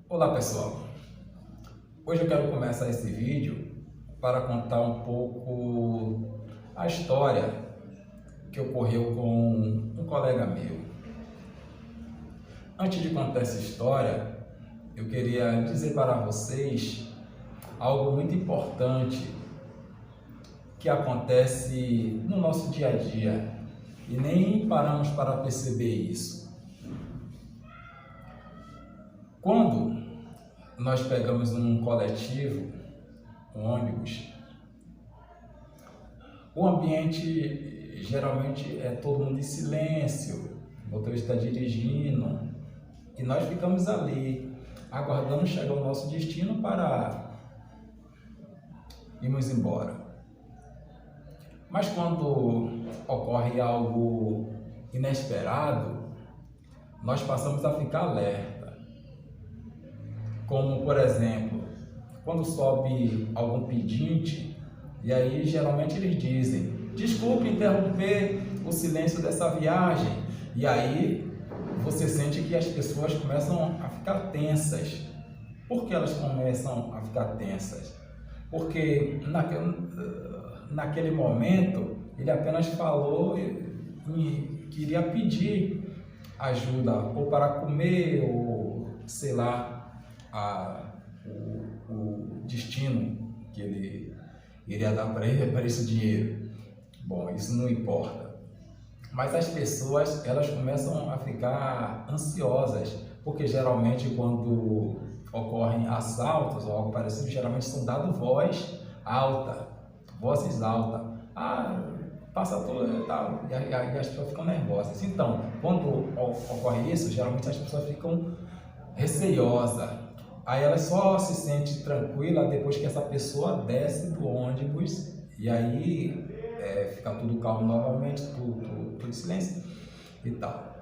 Olá pessoal, hoje eu quero começar esse vídeo para contar um pouco a história que ocorreu com um colega meu. Antes de contar essa história, eu queria dizer para vocês algo muito importante que acontece no nosso dia a dia e nem paramos para perceber isso. Quando nós pegamos um coletivo, um ônibus, o ambiente geralmente é todo mundo em silêncio, o motorista está dirigindo e nós ficamos ali aguardando chegar o nosso destino para irmos embora. Mas quando ocorre algo inesperado, nós passamos a ficar alerta. Como, por exemplo, quando sobe algum pedinte, e aí geralmente eles dizem: desculpe interromper o silêncio dessa viagem. E aí você sente que as pessoas começam a ficar tensas. Por que elas começam a ficar tensas? Porque naquele momento ele apenas falou e queria pedir ajuda, ou para comer, ou sei lá, o destino que ele iria dar para ele para esse dinheiro. Bom, isso não importa. Mas as pessoas, elas começam a ficar ansiosas, porque geralmente quando ocorrem assaltos ou algo parecido, geralmente são dadas vozes altas. Passa tudo e tal, e as pessoas ficam nervosas. Então, quando ocorre isso, geralmente as pessoas ficam receosas. Aí ela só se sente tranquila depois que essa pessoa desce do ônibus e aí fica tudo calmo novamente, tudo em silêncio e tal.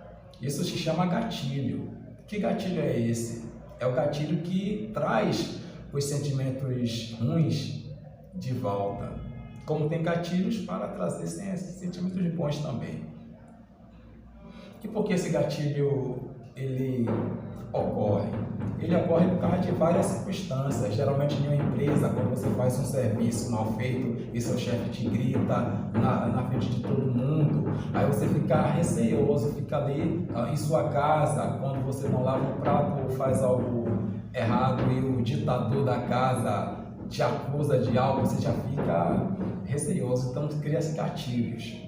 Isso se chama gatilho. Que gatilho é esse? É o gatilho que traz os sentimentos ruins de volta. Como tem gatilhos para trazer sentimentos bons também. E por que esse gatilho ele ocorre? Ele ocorre por causa de várias circunstâncias. Geralmente em uma empresa, quando você faz um serviço mal feito e seu chefe te grita na frente de todo mundo, aí você fica receoso, fica ali em sua casa, quando você não lava um prato ou faz algo errado e o ditador da casa te acusa de algo, você já fica receoso. Então cria-se gatilhos.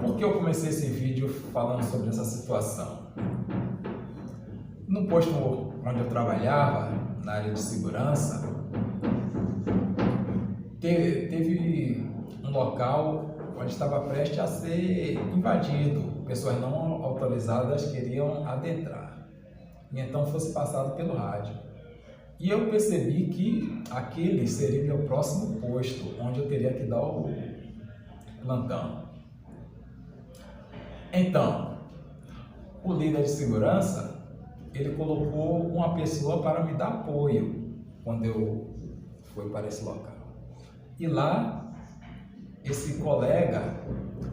Por que eu comecei esse vídeo falando sobre essa situação? No posto onde eu trabalhava, na área de segurança, teve um local onde estava prestes a ser invadido. Pessoas não autorizadas queriam adentrar. E então fosse passado pelo rádio. E eu percebi que aquele seria meu próximo posto, onde eu teria que dar o plantão. Então, o líder de segurança, ele colocou uma pessoa para me dar apoio quando eu fui para esse local. E lá, esse colega,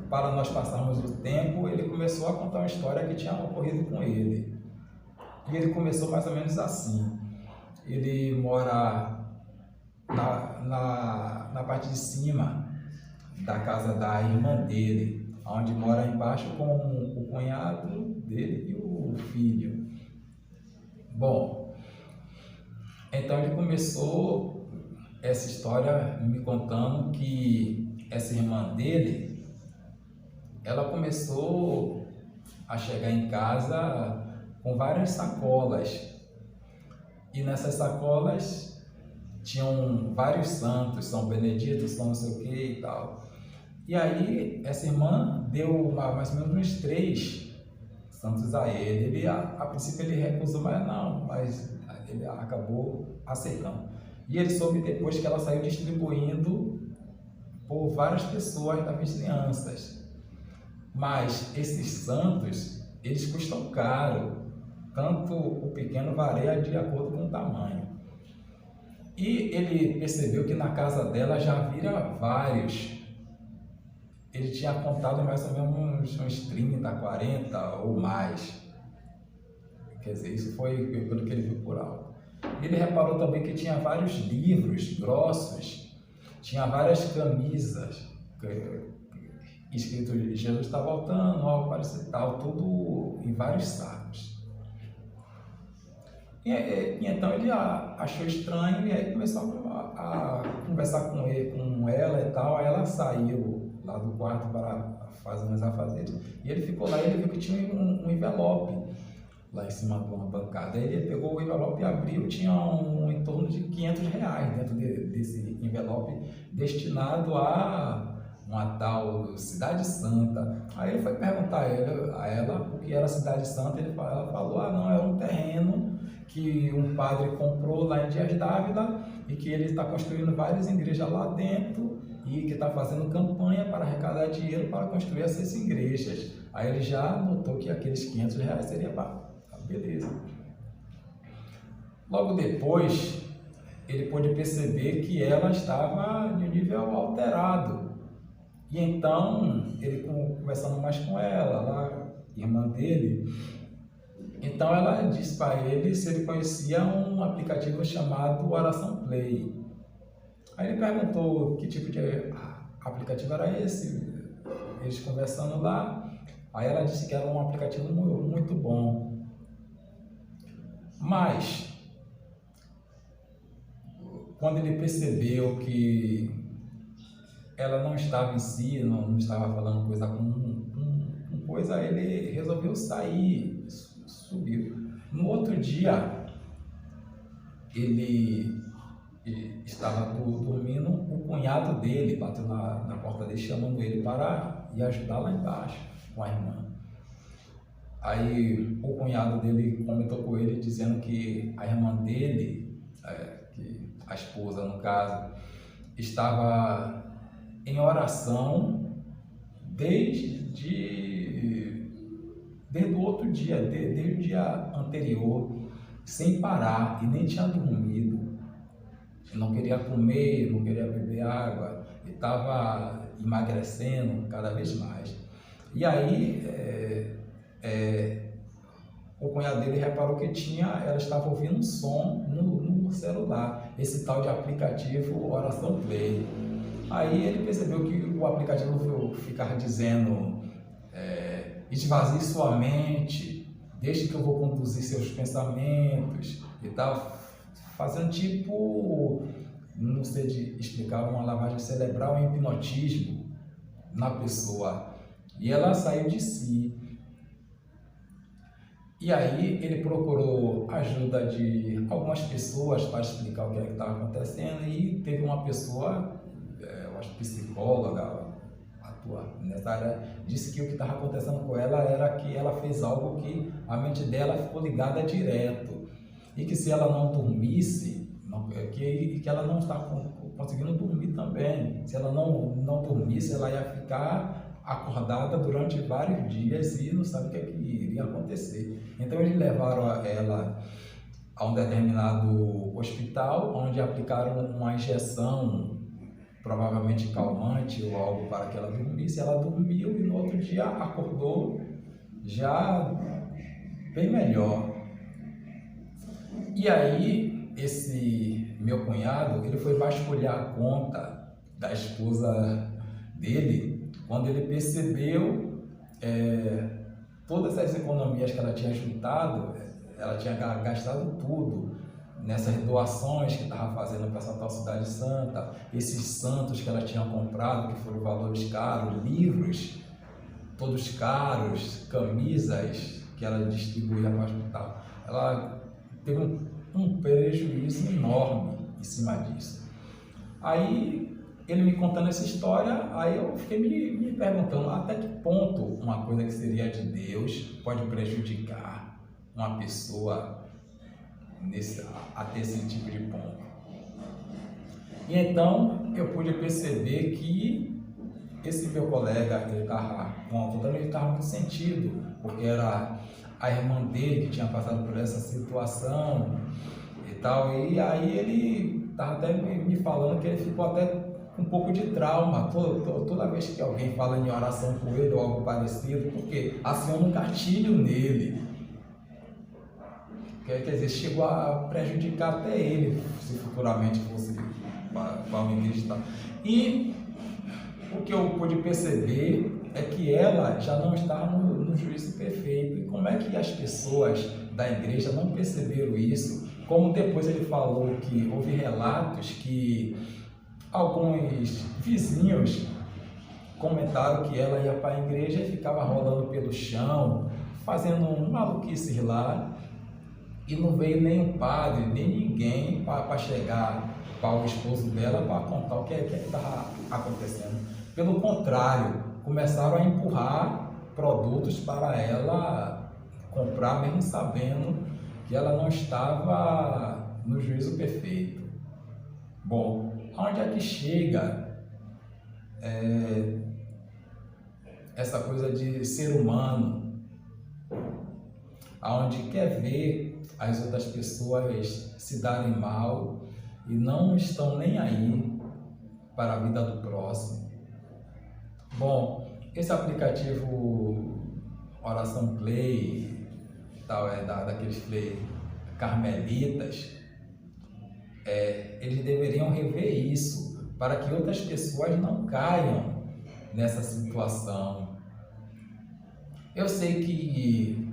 para nós passarmos o tempo, ele começou a contar uma história que tinha ocorrido com ele. E ele começou mais ou menos assim. Ele mora na parte de cima da casa da irmã dele, onde mora embaixo com o cunhado dele e o filho. Bom, então ele começou essa história me contando que essa irmã dele, ela começou a chegar em casa com várias sacolas. E nessas sacolas tinham vários santos, São Benedito, São não sei o que e tal. E aí essa irmã deu mais ou menos uns 3 santos a ele. Ele a princípio ele recusou, mas ele acabou aceitando. E ele soube depois que ela saiu distribuindo por várias pessoas das vizinhanças. Mas esses santos, eles custam caro. Tanto o pequeno varia de acordo com o tamanho. E ele percebeu que na casa dela já vira vários. Ele tinha contado mais ou menos uns 30, 40 ou mais Quer dizer, isso foi pelo que ele viu por alto. Ele reparou também que tinha vários livros grossos, tinha várias camisas, escrito Jesus está voltando, algo parecido tal, tudo em vários sacos. E então ele achou estranho e aí começou a conversar com ela e tal. Aí ela saiu lá do quarto para fazer uns afazeres e ele ficou lá e ele viu que tinha um envelope lá em cima de uma bancada. Aí ele pegou o envelope e abriu, tinha em torno de R$500 dentro desse envelope destinado a uma tal Cidade Santa. Aí ele foi perguntar a ela o que era a Cidade Santa. Ela falou, não, é um terreno que um padre comprou lá em Dias Dávila e que ele está construindo várias igrejas lá dentro e que está fazendo campanha para arrecadar dinheiro para construir essas igrejas. Aí ele já notou que aqueles R$500 seria para... Beleza. Logo depois, ele pôde perceber que ela estava de nível alterado. E então, ele conversando mais com ela, lá, irmã dele, então ela disse para ele se ele conhecia um aplicativo chamado Oração Play. Aí ele perguntou que tipo de aplicativo era esse, eles conversando lá. Aí ela disse que era um aplicativo muito bom. Mas, quando ele percebeu que ela não estava em si, não estava falando coisa com coisa, ele resolveu sair, subiu. No outro dia, ele estava dormindo, o cunhado dele bateu na porta dele, chamando ele para ir ajudar lá embaixo com a irmã. Aí o cunhado dele comentou com ele dizendo que a irmã dele, que a esposa no caso, estava em oração desde o outro dia, desde o dia anterior, sem parar, e nem tinha dormido, não queria comer, não queria beber água, e estava emagrecendo cada vez mais. E aí o cunhado dele reparou que ela estava ouvindo um som no celular, esse tal de aplicativo Oração Play. Aí ele percebeu que o aplicativo ficava dizendo esvazie sua mente, deixe que eu vou conduzir seus pensamentos e tal, fazendo tipo, não sei de explicar, uma lavagem cerebral, um hipnotismo na pessoa. E ela saiu de si. E aí ele procurou ajuda de algumas pessoas para explicar o que estava acontecendo, e teve uma pessoa, eu acho psicóloga, atua nessa área, disse que o que estava acontecendo com ela era que ela fez algo que a mente dela ficou ligada direto, e que se ela não dormisse, que ela não está conseguindo dormir também, se ela não dormisse, ela ia ficar acordada durante vários dias e não sabe o que iria acontecer. Então eles levaram ela a um determinado hospital, onde aplicaram uma injeção, provavelmente calmante ou algo para que ela dormisse. Ela dormiu e no outro dia acordou já bem melhor. E aí esse meu cunhado, ele foi vasculhar a conta da esposa dele, quando ele percebeu todas as economias que ela tinha juntado, ela tinha gastado tudo nessas doações que estava fazendo para essa tal Cidade Santa, esses santos que ela tinha comprado, que foram valores caros, livros todos caros, camisas que ela distribuía para o hospital. Ela teve um prejuízo enorme em cima disso. Aí ele me contando essa história, aí eu fiquei me perguntando até que ponto uma coisa que seria de Deus pode prejudicar uma pessoa a ter esse tipo de ponto. E então eu pude perceber que esse meu colega, ele estava muito sentido, porque era a irmã dele que tinha passado por essa situação e tal, e aí ele estava até me falando que ele ficou até um pouco de trauma toda vez que alguém fala em oração com ele ou algo parecido, porque aciona um gatilho nele. quer dizer, chegou a prejudicar até ele, se futuramente fosse para uma igreja e tal. E o que eu pude perceber é que ela já não está no juízo perfeito. E como é que as pessoas da igreja não perceberam isso? Como depois ele falou que houve relatos que alguns vizinhos comentaram que ela ia para a igreja e ficava rolando pelo chão, fazendo um maluquice lá, e não veio nem o padre, nem ninguém para chegar para o esposo dela para contar o que estava acontecendo. Pelo contrário, começaram a empurrar produtos para ela comprar, mesmo sabendo que ela não estava no juízo perfeito. Bom, onde é que chega essa coisa de ser humano, aonde quer ver as outras pessoas se darem mal e não estão nem aí para a vida do próximo? Bom, esse aplicativo Oração Play, tal, daqueles Play carmelitas, eles deveriam rever isso para que outras pessoas não caiam nessa situação. Eu sei que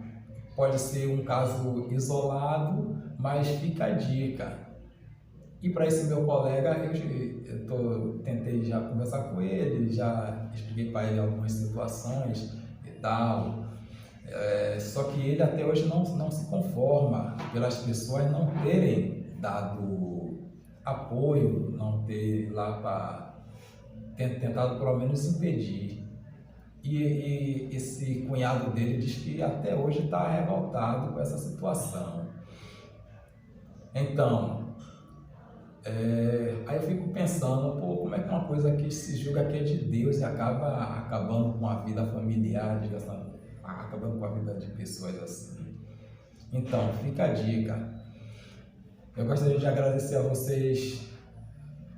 pode ser um caso isolado, mas fica a dica. E para esse meu colega, tentei já conversar com ele, já expliquei para ele algumas situações e tal. Só que ele até hoje não se conforma pelas pessoas não terem dado apoio, não ter lá para tentado pelo menos impedir. E esse cunhado dele diz que até hoje está revoltado com essa situação. Então, aí eu fico pensando, como é que uma coisa que se julga que é de Deus e acaba acabando com a vida familiar, acabando com a vida de pessoas assim. Então, fica a dica. Eu gostaria de agradecer a vocês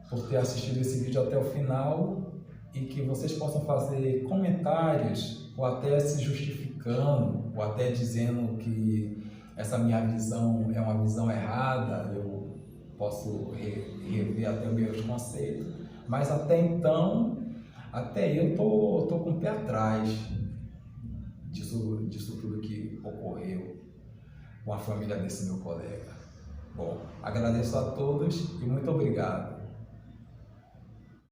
por ter assistido esse vídeo até o final e que vocês possam fazer comentários ou até se justificando ou até dizendo que essa minha visão é uma visão errada. Eu posso rever até meus conceitos, mas até então, até eu tô com o pé atrás disso tudo que ocorreu com a família desse meu colega. Bom, agradeço a todos e muito obrigado.